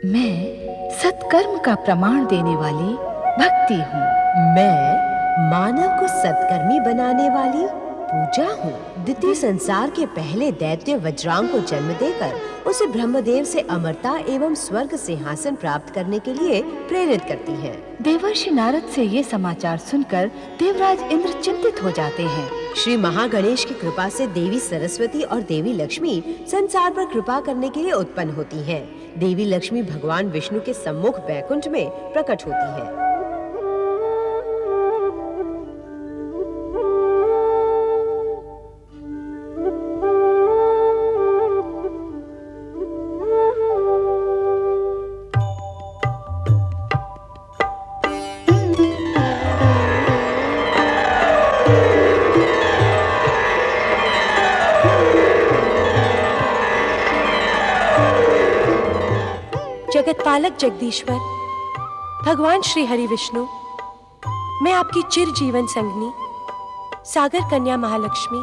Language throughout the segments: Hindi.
मैं सत्कर्म का प्रमाण देने वाली भक्ति हूँ। मैं मानव को सत्कर्मी बनाने वाली पूजा हूँ। द्वितीय संसार के पहले दैत्य वज्रांग को जन्म देकर उसे ब्रह्मदेव से अमरता एवं स्वर्ग सिंहासन प्राप्त करने के लिए प्रेरित करती है। देवर्षि नारद से ये समाचार सुनकर देवराज इंद्र चिंतित हो जाते हैं। श्री महागणेश की कृपा से देवी सरस्वती और देवी लक्ष्मी संसार पर कृपा करने के लिए उत्पन्न होती हैं। देवी लक्ष्मी भगवान विष्णु के सम्मुख वैकुंठ में प्रकट होती है। जगतपालक जगदीश्वर भगवान श्री हरि विष्णु, मैं आपकी चिर जीवन संगनी सागर कन्या महालक्ष्मी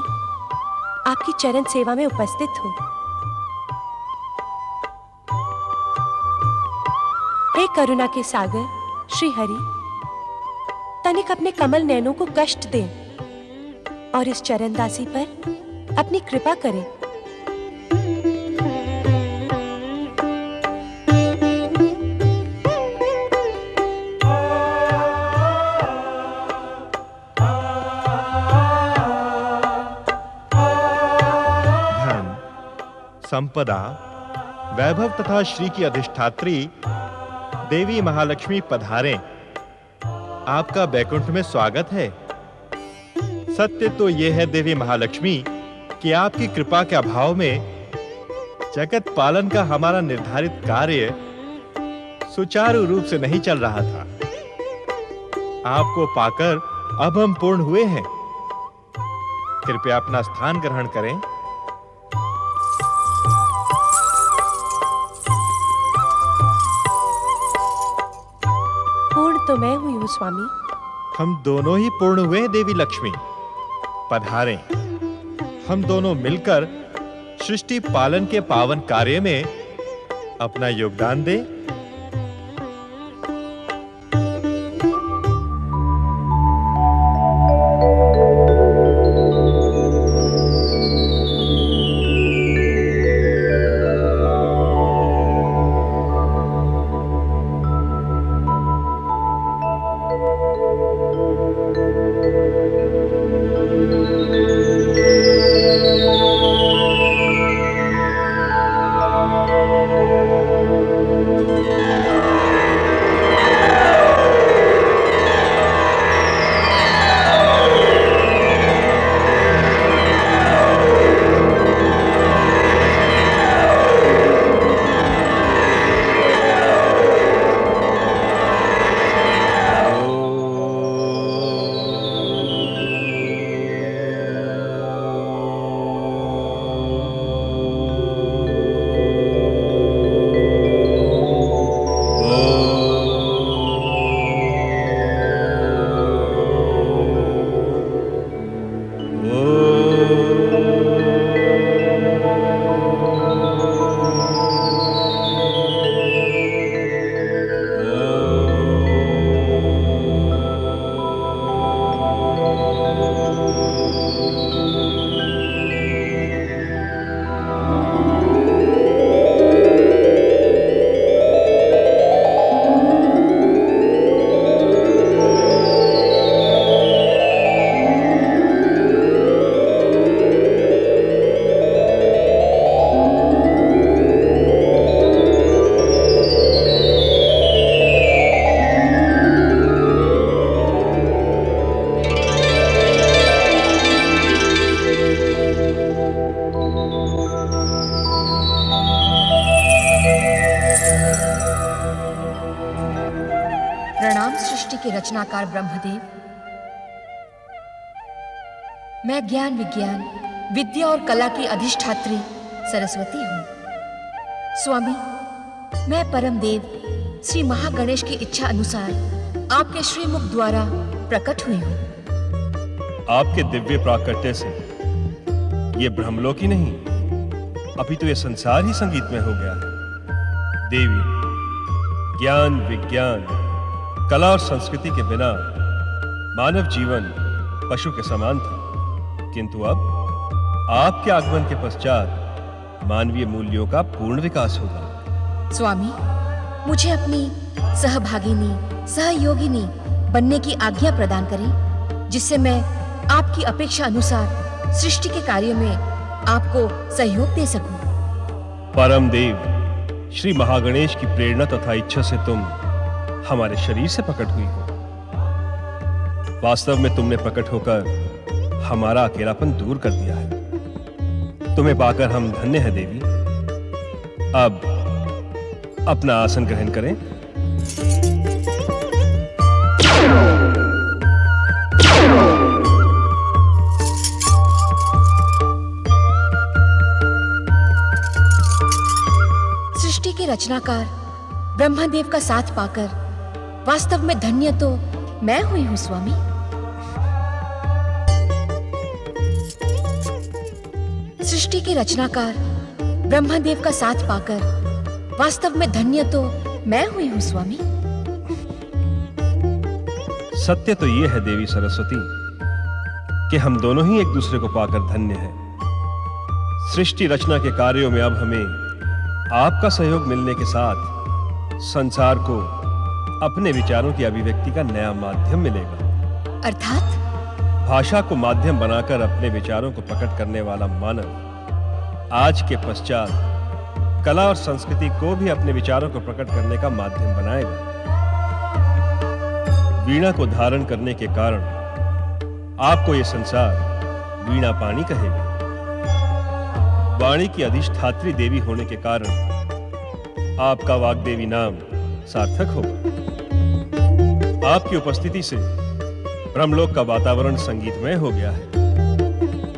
आपकी चरण सेवा में उपस्थित हूँ। हे करुणा के सागर श्री हरि, तनिक अपने कमल नैनों को कष्ट दें और इस चरणदासी पर अपनी कृपा करें। संपदा, वैभव तथा श्री की अधिष्ठात्री देवी महालक्ष्मी पधारें। आपका बैकुंठ में स्वागत है। सत्य तो यह है देवी महालक्ष्मी कि आपकी कृपा के अभाव में जगत पालन का हमारा निर्धारित कार्य सुचारू रूप से नहीं चल रहा था। आपको पाकर अब हम पूर्ण हुए हैं। कृपया अपना स्थान ग्रहण करें। तो मैं हुई हूँ स्वामी। हम दोनों ही पूर्ण हुए हैं देवी लक्ष्मी। पधारें। हम दोनों मिलकर सृष्टि पालन के पावन कार्य में अपना योगदान दें। प्रणाम सृष्टि के रचनाकार ब्रह्मदेव। मैं ज्ञान विज्ञान विद्या और कला की अधिष्ठात्री सरस्वती हूँ। स्वामी, मैं परम देव श्री महागणेश की इच्छा अनुसार आपके श्रीमुख द्वारा प्रकट हुई हूँ। आपके दिव्य प्राकट्य से ये ब्रह्मलोक ही नहीं, अभी तो ये संसार ही संगीत में हो गया है। देवी, ज्ञान, विज्ञान, कला और संस्कृति के बिना मानव जीवन पशु के समान था, किंतु अब आपके आगमन के पश्चात मानवीय मूल्यों का पूर्ण विकास होगा। स्वामी, मुझे अपनी सहभागिनी, सहयोगिनी बनने की आज्ञा प्रदान करें, जिससे मैं आपकी अपेक्षा अनुसार सृष्टि के कार्य में आपको सहयोग दे सकूं। परम देव श्री महागणेश की प्रेरणा तथा इच्छा से तुम हमारे शरीर से प्रकट हुई हो। वास्तव में तुमने प्रकट होकर हमारा अकेलापन दूर कर दिया है। तुम्हें पाकर हम धन्य हैं देवी। अब अपना आसन ग्रहण करें। सृष्टि के रचनाकार ब्रह्मदेव का साथ पाकर वास्तव में धन्य तो मैं हुई हूं स्वामी। सृष्टि के रचनाकार ब्रह्मदेव का साथ पाकर वास्तव में धन्य तो मैं हुई हूं स्वामी। सत्य तो यह है देवी सरस्वती कि हम दोनों ही एक दूसरे को पाकर धन्य हैं। सृष्टि रचना के कार्यों में अब हमें आपका सहयोग मिलने के साथ संसार को अपने विचारों की अभिव्यक्ति का नया माध्यम मिलेगा। अर्थात भाषा को माध्यम बनाकर अपने विचारों को प्रकट करने वाला मानव आज के पश्चात कला और संस्कृति को भी अपने विचारों को प्रकट करने का माध्यम बनाएगा। वीणा को धारण करने के कारण आपको यह संसार वीणा पाणी कहेगा। वाणी की अधिष्ठात्री देवी होने के कारण आपका वाग्देवी नाम सार्थक होगा। आपकी उपस्थिति से ब्रह्मलोक का वातावरण संगीतमय हो गया है।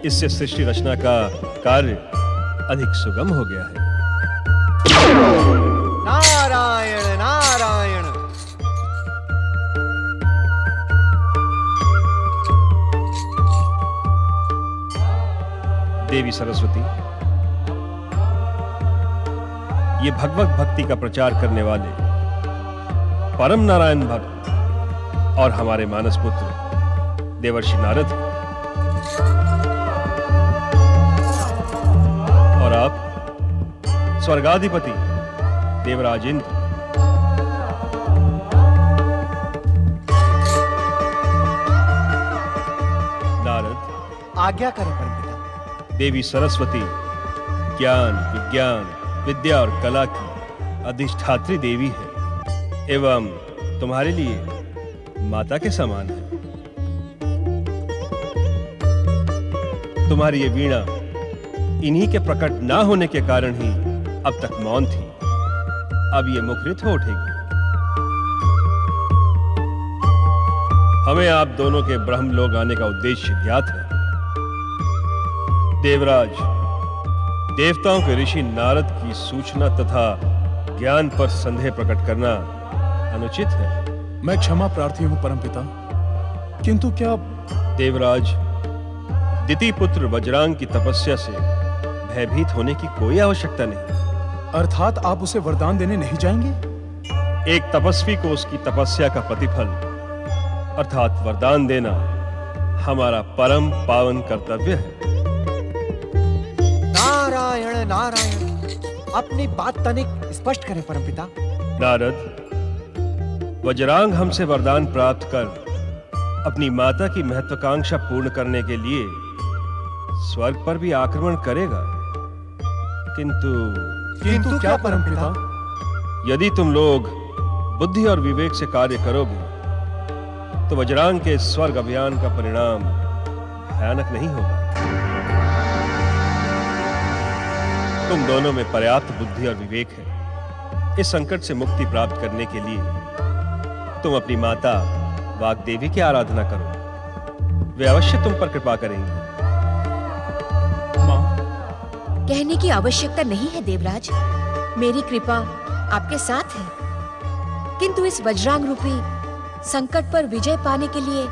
इससे सृष्टि रचना का कार्य अधिक सुगम हो गया है। नारायण नारायण। देवी सरस्वती, ये भगवत भक्ति का प्रचार करने वाले परम नारायण भक्त और हमारे मानस पुत्र देवर्षि नारद हैं। और आप स्वर्गाधिपति देवराज इंद्र। नारद, आज्ञा करें परमपिता। देवी सरस्वती ज्ञान, विज्ञान, विद्या और कला की अधिष्ठात्री देवी है एवं तुम्हारे लिए माता के समान है। तुम्हारी ये वीणा इन्हीं के प्रकट ना होने के कारण ही अब तक मौन थी। अब ये मुखरित हो उठेगी। हमें आप दोनों के ब्रह्मलोक आने का उद्देश्य ज्ञात है। देवराज, देवताओं के ऋषि नारद की सूचना तथा ज्ञान पर संदेह प्रकट करना अनुचित है। मैं क्षमा प्रार्थी हूं परमपिता, किंतु क्या देवराज, दिति पुत्र वज्रांग की तपस्या से भयभीत होने की कोई आवश्यकता नहीं। अर्थात आप उसे वरदान देने नहीं जाएंगे? एक तपस्वी को उसकी तपस्या का प्रतिफल अर्थात वरदान देना हमारा परम पावन कर्तव्य है। नारायण नारायण। अपनी बात तनिक स्पष्ट करें परमपिता। नारद, वज्रांग हमसे वरदान प्राप्त कर अपनी माता की महत्वाकांक्षा पूर्ण करने के लिए स्वर्ग पर भी आक्रमण करेगा, किंतु क्या परमपिता? यदि तुम लोग बुद्धि और विवेक से कार्य करोगे तो वज्रांग के स्वर्ग अभियान का परिणाम भयानक नहीं होगा। तुम दोनों में पर्याप्त बुद्धि और विवेक है। इस संकट से मुक्ति प्राप्त करने के लिए तुम अपनी माता वाग्देवी की आराधना करो। वे अवश्य तुम पर कृपा करेंगी। कहने की आवश्यकता नहीं है देवराज। मेरी कृपा आपके साथ है, किंतु इस वज्रांग रूपी संकट पर विजय पाने के लिए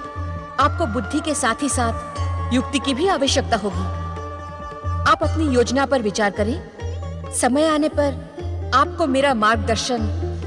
आपको बुद्धि के साथ ही साथ युक्ति की भी आवश्यकता होगी। आप अपनी योजना पर विचार करें। समय आने पर आपको मेरा मार्गदर्शन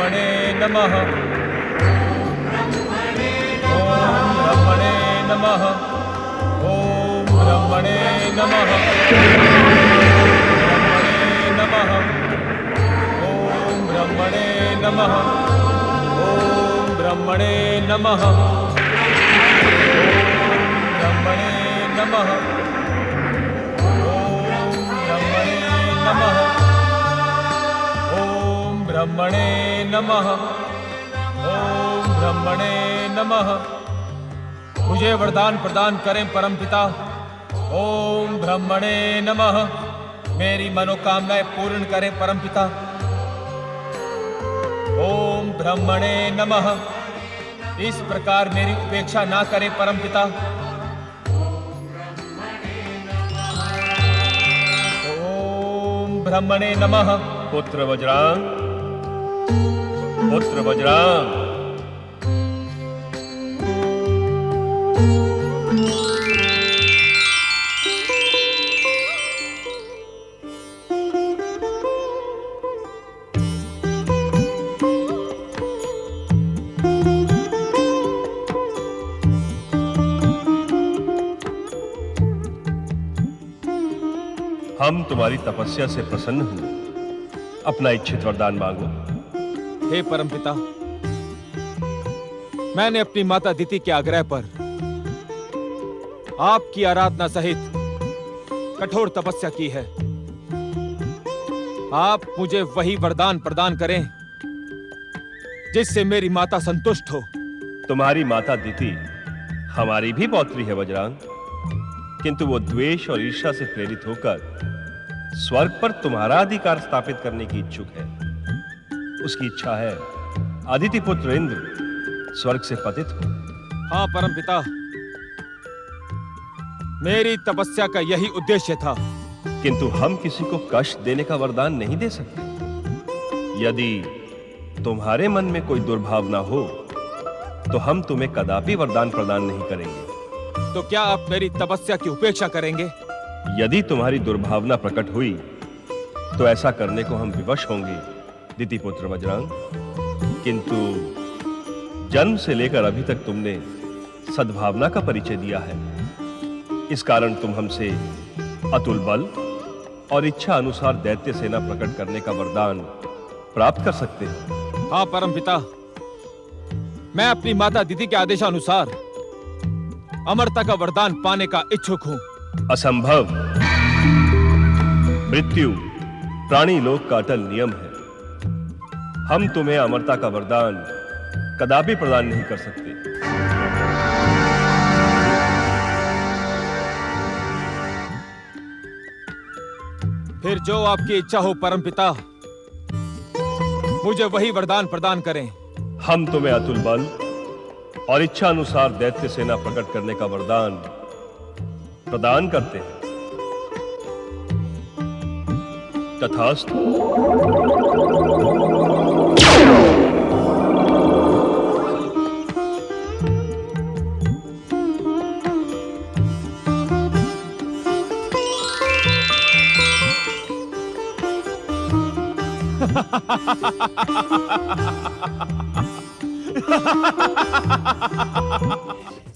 ब्रह्मणे नमः। ओम ब्रह्मणे नमः। ओम ब्रह्मणे नमः। ओम ब्रह्मणे नमः। ओम ब्रह्मणे नमः। ब्रह्मणे नमः। ओम ब्रह्मणे नमः। ओम ब्रह्मणे नमः। मुझे वरदान प्रदान करें परमपिता। ओम ब्रह्मणे नमः। मेरी मनोकामनाएं पूर्ण करें परमपिता। ओम ब्रह्मणे नमः। इस प्रकार मेरी उपेक्षा ना करें परमपिता। ओम ब्रह्मणे नमः। पुत्र वज्रांग, पुत्र वज्रांग, हम तुम्हारी तपस्या से प्रसन्न हुए। अपना इच्छित वरदान मांगो। हे परमपिता, मैंने अपनी माता दिति के आग्रह पर आपकी आराधना सहित कठोर तपस्या की है। आप मुझे वही वरदान प्रदान करें जिससे मेरी माता संतुष्ट हो। तुम्हारी माता दिति हमारी भी पौत्री है वज्रांग, किंतु वो द्वेष और ईर्ष्या से प्रेरित होकर स्वर्ग पर तुम्हारा अधिकार स्थापित करने की इच्छुक है। उसकी इच्छा है अदिति पुत्र इंद्र स्वर्ग से पतित हो। हाँ परमपिता, मेरी तपस्या का यही उद्देश्य था। किंतु हम किसी को कष्ट देने का वरदान नहीं दे सकते। यदि तुम्हारे मन में कोई दुर्भावना हो तो हम तुम्हें कदापि वरदान प्रदान नहीं करेंगे। तो क्या आप मेरी तपस्या की उपेक्षा करेंगे? यदि तुम्हारी दुर्भावना प्रकट हुई तो ऐसा करने को हम विवश होंगे दिति पुत्र वज्रांग। किंतु जन्म से लेकर अभी तक तुमने सद्भावना का परिचय दिया है। इस कारण तुम हमसे अतुल बल और इच्छा अनुसार दैत्य सेना प्रकट करने का वरदान प्राप्त कर सकते हो। हाँ परमपिता, मैं अपनी माता दिति के आदेशानुसार अमरता का वरदान पाने का इच्छुक हूं। असंभव। मृत्यु प्राणी लोक का अटल नियम है। हम तुम्हें अमरता का वरदान कदापि प्रदान नहीं कर सकते। फिर जो आपकी इच्छा हो परमपिता, मुझे वही वरदान प्रदान करें। हम तुम्हें अतुल बल और इच्छा अनुसार दैत्य सेना प्रकट करने का वरदान प्रदान करते हैं। तथास्तु।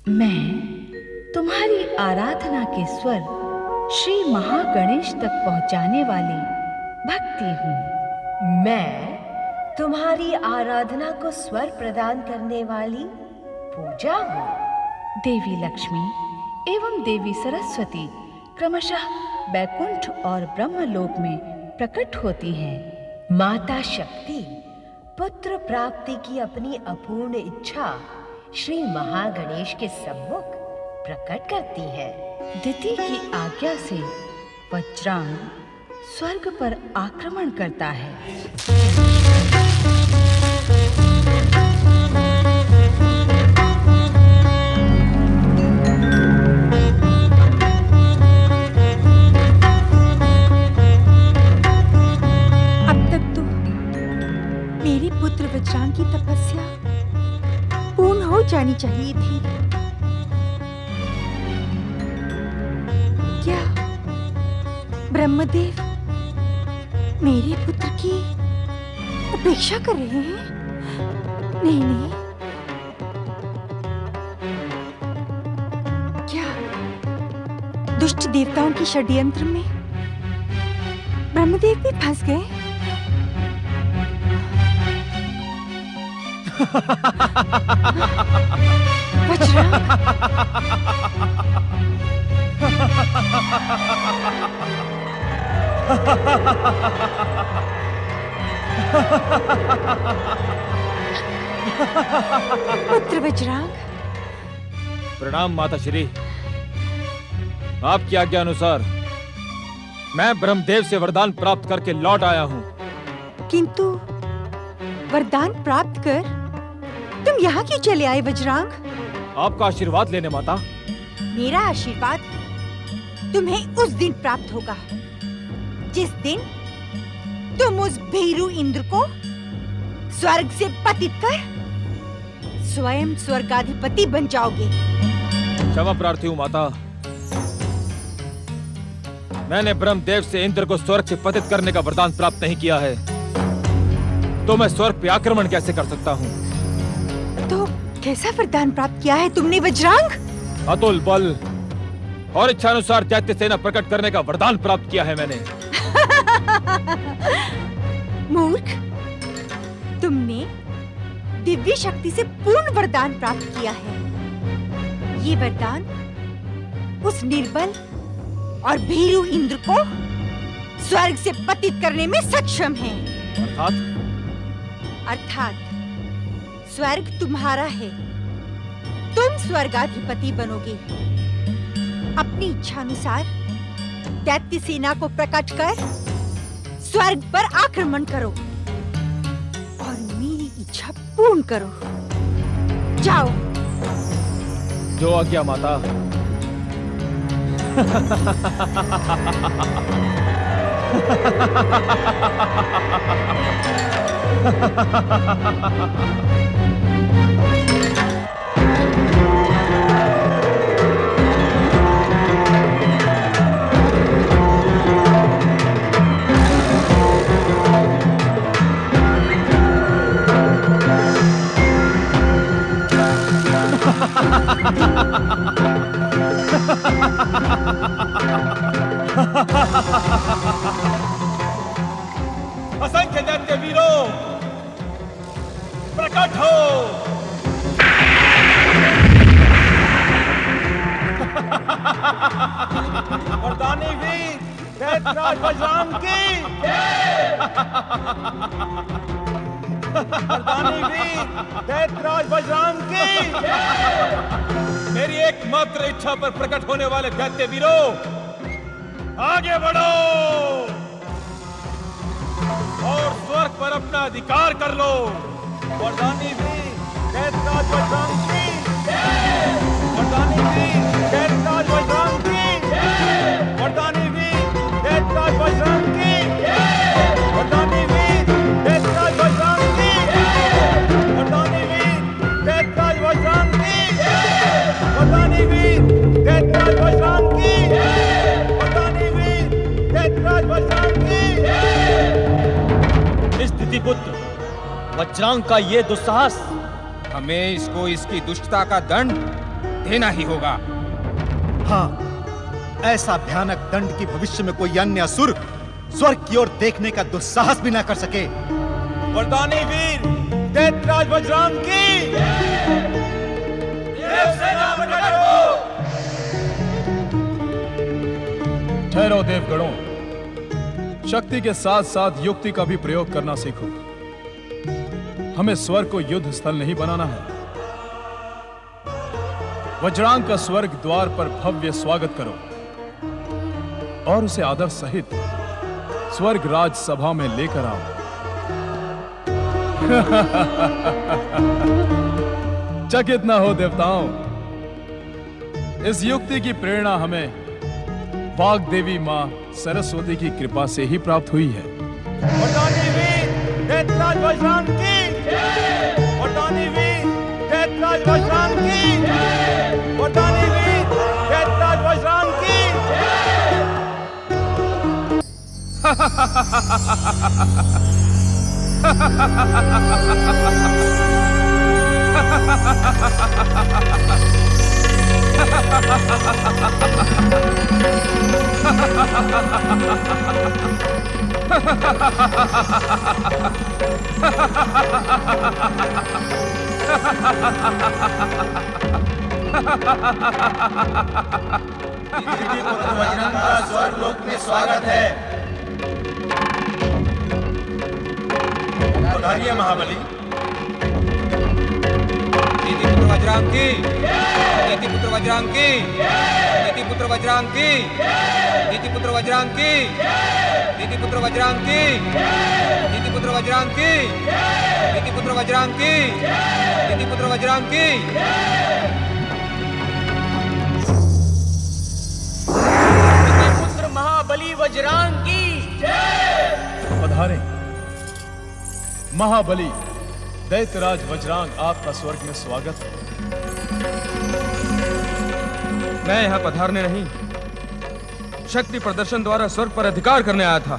मैं तुम्हारी आराधना के स्वर श्री महागणेश तक पहुंचाने वाली भक्ति हूँ। मैं तुम्हारी आराधना को स्वर प्रदान करने वाली पूजा हूँ। देवी लक्ष्मी एवं देवी सरस्वती क्रमशः बैकुंठ और ब्रह्मलोक में प्रकट होती हैं। माता शक्ति पुत्र प्राप्ति की अपनी अपूर्ण इच्छा श्री महागणेश के सम्मुख प्रकट करती है। दिति की आज्ञा से वज्रांग स्वर्ग पर आक्रमण करता है। अब तक तो मेरे पुत्र वज्रांग की तपस्या पूर्ण हो जानी चाहिए थी। क्या ब्रह्मदेव मेरे पुत्र की उपेक्षा कर रहे हैं? नहीं नहीं, क्या दुष्ट देवताओं की षड्यंत्र में ब्रह्मदेव भी फंस गए? वज्रांग, पुत्र वज्रांग, प्रणाम माता श्री। आपकी आज्ञा अनुसार मैं ब्रह्मदेव से वरदान प्राप्त करके लौट आया हूँ। किंतु वरदान प्राप्त कर तुम यहाँ क्यों चले आए वज्रांग? आपका आशीर्वाद लेने माता। मेरा आशीर्वाद तुम्हें उस दिन प्राप्त होगा जिस दिन तुम उस भीरू इंद्र को स्वर्ग से पतित कर स्वयं स्वर्गाधिपति बन जाओगे। क्षमा प्रार्थी हूँ माता। मैंने ब्रह्मदेव से इंद्र को स्वर्ग से पतित करने का वरदान प्राप्त नहीं किया है, तो मैं स्वर्ग पे आक्रमण कैसे कर सकता हूँ? तो कैसा वरदान प्राप्त किया है तुमने वज्रांग? अतुल बल और इच्छानुसार दैत्य सेना प्रकट करने का वरदान प्राप्त किया है मैंने। मूर्ख, तुमने दिव्य शक्ति से पूर्ण वरदान प्राप्त किया है। ये वरदान उस निर्बल और भीरू इंद्र को स्वर्ग से पतित करने में सक्षम है। अर्थात स्वर्ग तुम्हारा है, तुम स्वर्गाधिपति बनोगे। अपनी इच्छा अनुसार दैत्य सेना को प्रकट कर स्वर्ग पर आक्रमण करो और मेरी इच्छा पूर्ण करो। जाओ। जो आज्ञा माता। असंख्य दैत्य वीरों, प्रकट हो। वरदानी वीर दैत्यराज वज्रांग की वरदानी वीर दैत्यराज वज्रांग की। मेरी एकमात्र इच्छा पर प्रकट होने वाले दैत्य वीरों, आगे बढ़ो और स्वर्ग पर अपना अधिकार कर लो। वरदानी वीर दैत्यराज वज्रांग की। वरदानी वीर दैत्यराज वज्रांग की। वरदानी वीर दैत्यराज वज्रांग की। वरदानी वीर दैत्यराज वज्रांग की। वरदानी वीर दैत्यराज वज्रांग की। वरदानी वीर दैत्यराज वज्रांग की। वरदानी वीर दैत्यराज वज्रांग की। स्थिति पुत्र वज्रांग का ये दुस्साहस, हमें इसको इसकी दुष्टता का दंड देना ही होगा। हाँ, ऐसा भयानक दंड की भविष्य में कोई अन्य असुर स्वर्ग की ओर देखने का दुस्साहस भी ना कर सके। वरदानी वीर दैत्यराज वज्रांग की। देवसेना प्रकट हो। ठहरो देवगणों, शक्ति के साथ साथ युक्ति का भी प्रयोग करना सीखो। हमें स्वर्ग को युद्ध स्थल नहीं बनाना है। वज्रांग का स्वर्ग द्वार पर भव्य स्वागत करो और उसे आदर सहित स्वर्ग राज सभा में लेकर आओ। चकित न हो देवताओं, इस युक्ति की प्रेरणा हमें वाग देवी मां सरस्वती की कृपा से ही प्राप्त हुई है। वरदानी वीर दैत्यराज वज्रांग की। वरदानी वीर दैत्यराज वज्रांग की। वरदानी वीर दैत्यराज वज्रांग की। स्वर्गलोक में स्वागत है। पधारिए महाबली। नीतिपुत्र वज्रांग की, नीतिपुत्र वज्रांग की, नीतिपुत्र वज्रांग की, नीतिपुत्र वज्रांग की, नीतिपुत्र वज्रांग की, नीतिपुत्र वज्रांग की, नीतिपुत्र वज्रांग की, नीतिपुत्र वज्रांग की। पुत्र महाबली वज्रांग की। पधारे महाबली दैत्यराज वज्रांग, आपका स्वर्ग में स्वागत है। मैं यहाँ पधारने नहीं, शक्ति प्रदर्शन द्वारा स्वर्ग पर अधिकार करने आया था,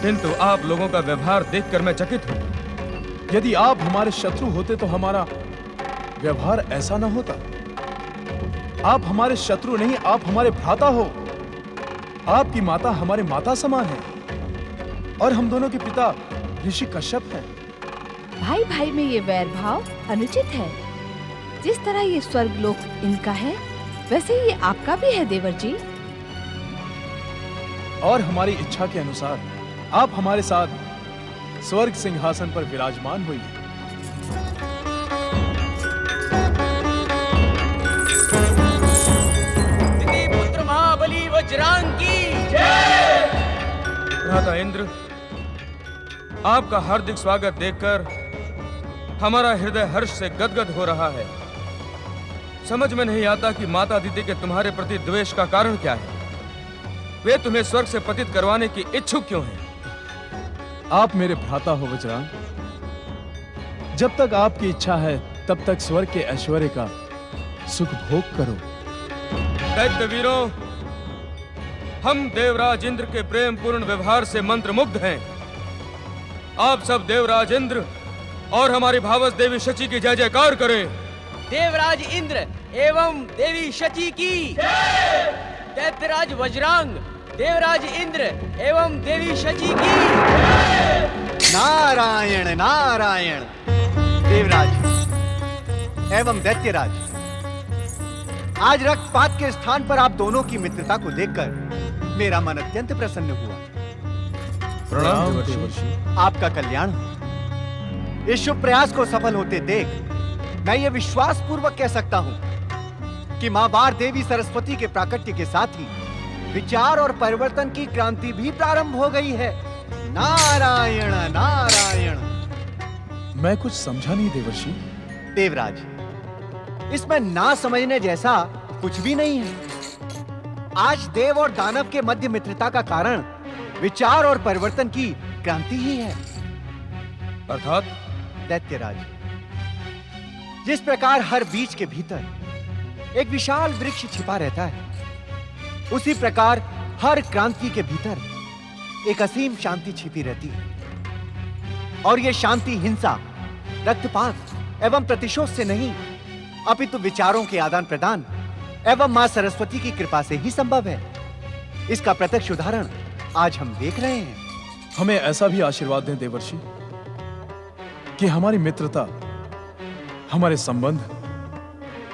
किंतु आप लोगों का व्यवहार देखकर मैं चकित हूँ। यदि आप हमारे शत्रु होते तो हमारा व्यवहार ऐसा न होता। आप हमारे शत्रु नहीं, आप हमारे भ्राता हो। आपकी माता हमारे माता समान है और हम दोनों के पिता ऋषि कश्यप हैं। भाई भाई में ये वैर भाव अनुचित है। जिस तरह ये स्वर्गलोक इनका है, वैसे ही ये आपका भी है देवर जी। और हमारी इच्छा के अनुसार आप हमारे साथ स्वर्ग सिंहासन पर विराजमान हुई। पुत्र महाबली वज्रांग की। भ्राता इंद्र, आपका हार्दिक स्वागत देखकर हमारा हृदय हर्ष से गदगद हो रहा है। समझ में नहीं आता कि माता दीदी के तुम्हारे प्रति द्वेष का कारण क्या है। वे तुम्हें स्वर्ग से पतित करवाने की इच्छुक क्यों हैं? आप मेरे भ्राता हो वज्रांग। जब तक आपकी इच्छा है तब तक स्वर्ग के ऐश्वर्य का सुख भोग करो। दैत्य वीरों, हम देवराज इंद्र के प्रेम पूर्ण व्यवहार से मंत्रमुग्ध हैं। आप सब देवराज इंद्र और हमारी भावस देवी शची की जय जयकार करें। देवराज इंद्र एवं देवी शची की। दैत्यराज वज्रांग, देवराज इंद्र एवं देवी शची की। नारायण नारायण। देवराज एवं दैत्यराज, आज रक्तपात के स्थान पर आप दोनों की मित्रता को देखकर मेरा मन अत्यंत प्रसन्न हुआ। प्रणाम देवर्षि। आपका कल्याण हो। इस शुभ प्रयास को सफल होते देख मैं ये विश्वास पूर्वक कह सकता हूं कि मां वार देवी सरस्वती के प्राकट्य के साथ ही विचार और परिवर्तन की क्रांति भी प्रारंभ हो गई है। नारायण नारायण। मैं कुछ समझा नहीं देवर्षि। देवराज, इसमें ना समझने जैसा कुछ भी नहीं है। आज देव और दानव के मध्य मित्रता का कारण विचार और परिवर्तन की क्रांति ही है। अर्थात दैत्यराज, जिस प्रकार हर बीज के भीतर एक विशाल वृक्ष छिपा रहता है, उसी प्रकार हर क्रांति के भीतर एक असीम शांति छिपी रहती है। और यह शांति हिंसा, रक्तपात एवं प्रतिशोध से नहीं, अपितु विचारों के आदान प्रदान एवं मां सरस्वती की कृपा से ही संभव है। इसका प्रत्यक्ष उदाहरण आज हम देख रहे हैं। हमें ऐसा भी आशीर्वाद दें देवर्षि कि हमारी मित्रता, हमारे संबंध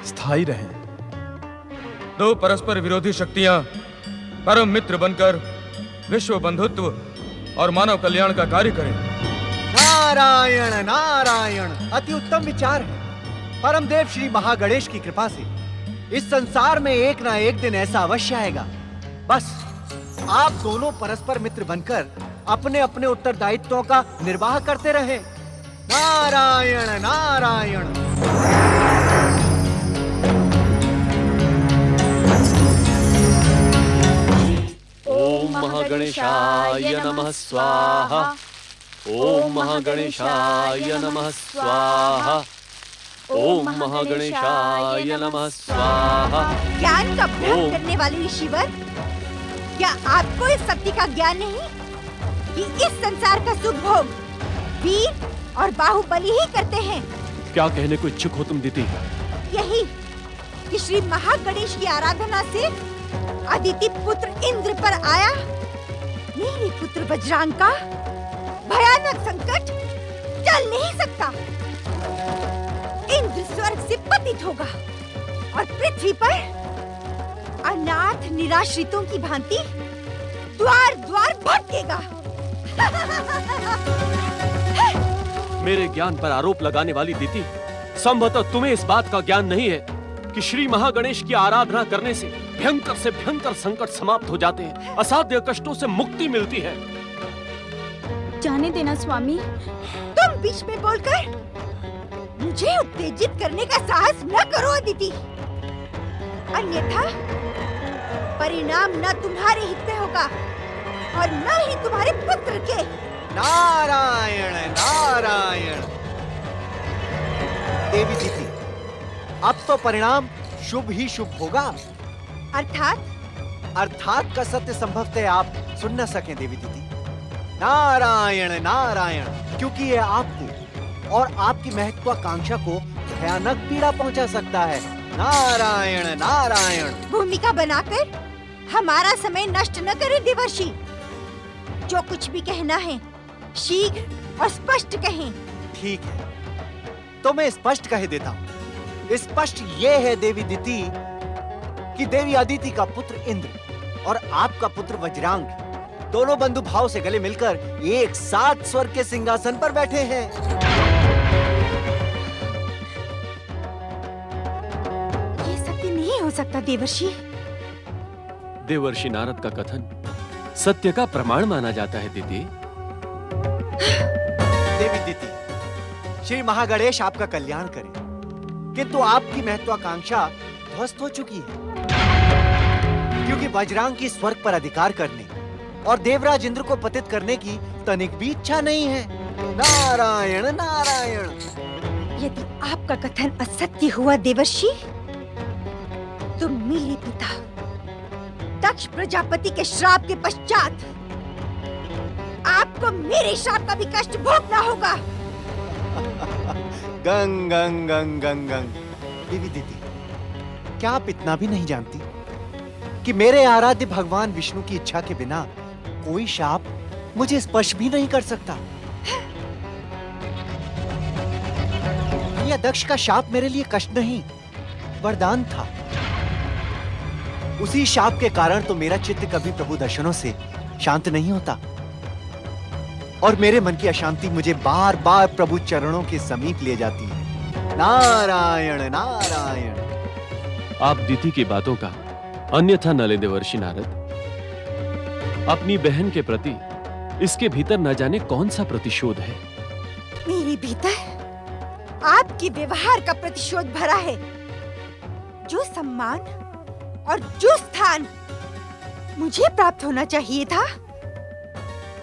स्थायी रहें। दो परस्पर विरोधी शक्तियां परम मित्र बनकर विश्व बंधुत्व और मानव कल्याण का कार्य करें। नारायण नारायण। अति उत्तम विचार है। परम देव श्री महागणेश की कृपा से इस संसार में एक ना एक दिन ऐसा अवश्य आएगा। बस आप दोनों परस्पर मित्र बनकर अपने अपने उत्तरदायित्वों का निर्वाह करते रहे। नारायण नारायण। ओम महागणेशाय नमः स्वाहा। ओम महागणेशाय नमः स्वाहा। ओम महागणेशाय नमः स्वाहा। ज्ञान का भ्रम करने वाले ईश्वर, क्या आपको इस सत्य का ज्ञान नहीं कि इस संसार का सुख भोग वीर और बाहुबली ही करते हैं? क्या कहने को इच्छुक हो तुम दीदी? यही कि श्री महागणेश की आराधना से अदिति पुत्र इंद्र पर आया मेरे पुत्र वज्रांग का भयानक संकट टल नहीं सकता। इंद्र स्वर्ग से पतित होगा और पृथ्वी पर अनाथ निराश्रितों की भांति द्वार द्वार भटकेगा। मेरे ज्ञान पर आरोप लगाने वाली दीदी, संभवतः तुम्हें इस बात का ज्ञान नहीं है कि श्री महागणेश की आराधना करने से भयंकर संकट समाप्त हो जाते हैं, असाध्य कष्टों से मुक्ति मिलती है। जाने देना स्वामी। तुम बीच में बोलकर मुझे उत्तेजित करने का साहस न करो अदिति, अन्यथा परिणाम न तुम्हारे हित में होगा और न ही तुम्हारे पुत्र के। नारायण नारायण। देवी दीदी, अब तो परिणाम शुभ ही शुभ होगा। अर्थात का सत्य संभवतः आप सुन न सकें देवी दीदी। नारायण नारायण, क्योंकि ये आपको और आपकी महत्वाकांक्षा को भयानक पीड़ा पहुंचा सकता है। नारायण नारायण। भूमिका बनाकर हमारा समय नष्ट न करें देवर्षि। जो कुछ भी कहना है शीघ्र और स्पष्ट कहें। ठीक है, तो मैं स्पष्ट कह देता हूँ। स्पष्ट ये है देवी दीदी कि देवी अदिति का पुत्र इंद्र और आपका पुत्र वज्रांग दोनों बंधु भाव से गले मिलकर एक साथ स्वर्ग के सिंहासन पर बैठे हैं। ये सत्य नहीं हो सकता देवर्षि। देवर्षि नारद का कथन सत्य का प्रमाण माना जाता है दीदी। देवी दीदी, श्री महागणेश आपका कल्याण करे, किंतु आपकी महत्वाकांक्षा ध्वस्त हो चुकी है, क्योंकि वज्रांग की स्वर्ग पर अधिकार करने और देवराज इंद्र को पतित करने की तनिक भी इच्छा नहीं है। नारायण नारायण। यदि आपका कथन असत्य हुआ देवर्षि, तो मेरे पिता दक्ष प्रजापति के श्राप के पश्चात आपको मेरे श्राप का भी कष्ट भोगना होगा। गंग गंग गंग गंग गंग। देवी दीदी, क्या आप इतना भी नहीं जानती कि मेरे आराध्य भगवान विष्णु की इच्छा के बिना कोई शाप मुझे स्पर्श भी नहीं कर सकता। यह दक्ष का शाप मेरे लिए कष्ट नहीं, वरदान था। उसी शाप के कारण तो मेरा चित्त कभी प्रभु दर्शनों से शांत नहीं होता और मेरे मन की अशांति मुझे बार बार प्रभु चरणों के समीप ले जाती है। नारायण नारायण। आप दीदी की बातों का अन्यथा न ले देवर्षि नारद। अपनी बहन के प्रति इसके भीतर न जाने कौन सा प्रतिशोध है। मेरे भीतर आपके व्यवहार का प्रतिशोध भरा है। जो सम्मान और जो स्थान मुझे प्राप्त होना चाहिए था,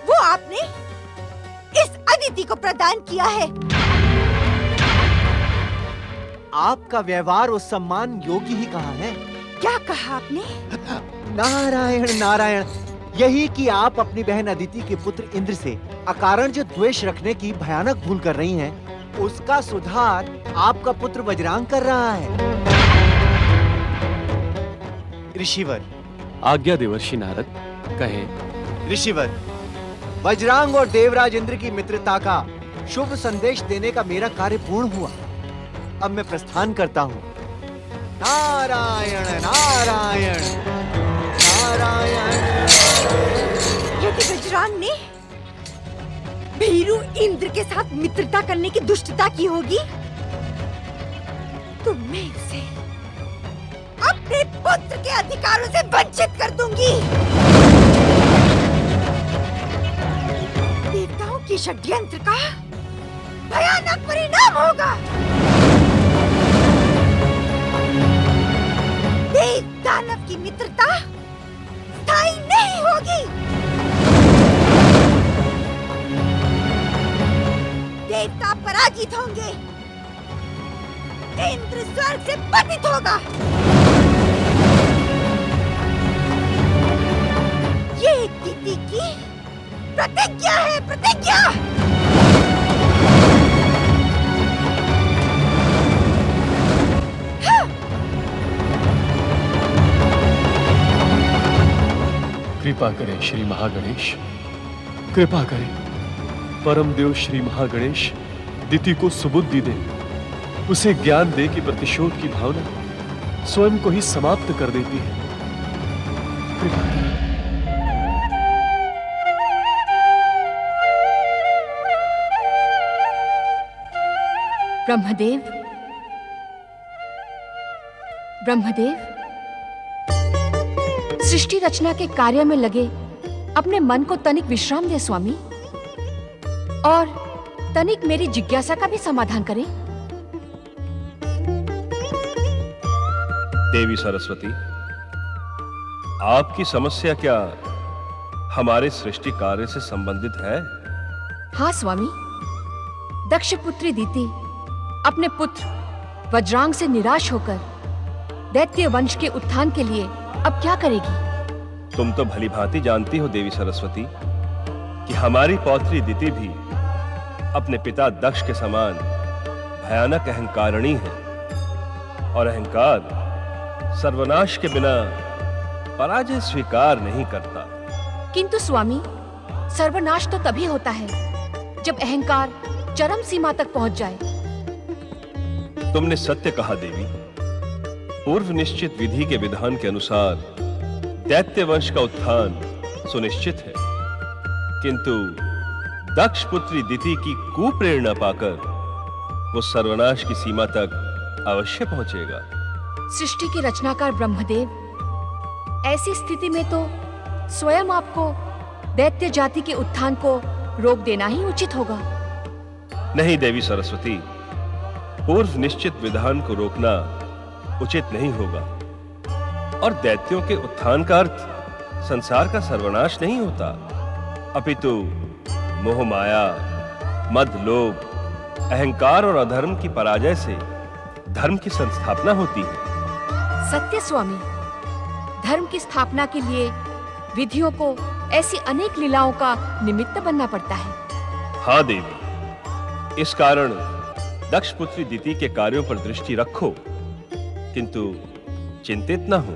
वो आपने इस अदिति को प्रदान किया है। आपका व्यवहार उस सम्मान योग्य ही कहा है। क्या कहा आपने? नारायण नारायण। यही कि आप अपनी बहन अदिति के पुत्र इंद्र से अकारण जो द्वेष रखने की भयानक भूल कर रही हैं, उसका सुधार आपका पुत्र वज्रांग कर रहा है। ऋषिवर। आज्ञा देवर्षि नारद, कहें। ऋषिवर, वज्रांग और देवराज इंद्र की मित्रता का शुभ संदेश देने का मेरा कार्य पूर्ण हुआ। अब मैं प्रस्थान करता हूँ। नारायण नारायण नारायण। यदि वज्रांग ने भीरू इंद्र के साथ मित्रता करने की दुष्टता की होगी, तो मैं उसे अपने पुत्र के अधिकारों से वंचित कर दूंगी। देवताओं के षड्यंत्र का भयानक परिणाम होगा। देव दानव की मित्रता स्थायी नहीं होगी। देवता पराजित होंगे, इंद्र स्वर्ग से पतित होगा। ये दीदी की प्रतिज्ञा है, प्रतिज्ञा। कृपा करें श्री महागणेश, कृपा करें। परम देव श्री महागणेश दिति को सुबुद्धि दे, उसे ज्ञान दे कि प्रतिशोध की भावना स्वयं को ही समाप्त कर देती है। कृपा करें। ब्रह्मदेव, ब्रह्मदेव, सृष्टि रचना के कार्य में लगे अपने मन को तनिक विश्राम दे स्वामी, और तनिक मेरी जिज्ञासा का भी समाधान करें। देवी सरस्वती, आपकी समस्या क्या हमारे सृष्टि कार्य से संबंधित है? हाँ स्वामी, दक्ष पुत्री दीति अपने पुत्र वज्रांग से निराश होकर दैत्य वंश के उत्थान के लिए अब क्या करेगी? तुम तो भली भांति जानती हो देवी सरस्वती कि हमारी पौत्री दिति भी अपने पिता दक्ष के समान भयानक अहंकारिणी है, और अहंकार सर्वनाश के बिना पराजय स्वीकार नहीं करता। किंतु स्वामी, सर्वनाश तो तभी होता है जब अहंकार चरम सीमा तक पहुंच जाए। तुमने सत्य कहा देवी। पूर्व निश्चित विधि के विधान के अनुसार दैत्य वंश का उत्थान सुनिश्चित है, किंतु दक्ष पुत्री दिति की कुप्रेरणा पाकर वो सर्वनाश की सीमा तक अवश्य पहुंचेगा। सृष्टि के रचनाकार ब्रह्मदेव, ऐसी स्थिति में तो स्वयं आपको दैत्य जाति के उत्थान को रोक देना ही उचित होगा। नहीं देवी सरस्वती, पूर्व निश्चित विधान को रोकना उचित नहीं होगा, और दैत्यों के उत्थान का अर्थ संसार का सर्वनाश नहीं होता, अपितु मोह माया, मद, लोभ, अहंकार और अधर्म की पराजय से धर्म की संस्थापना होती है। सत्य स्वामी, धर्म की स्थापना के लिए विधियों को ऐसी अनेक लीलाओं का निमित्त बनना पड़ता है। हाँ देवी, इस कारण दक्ष पुत्री दिति के कार्यों पर दृष्टि रखो, किंतु चिंतित न हो।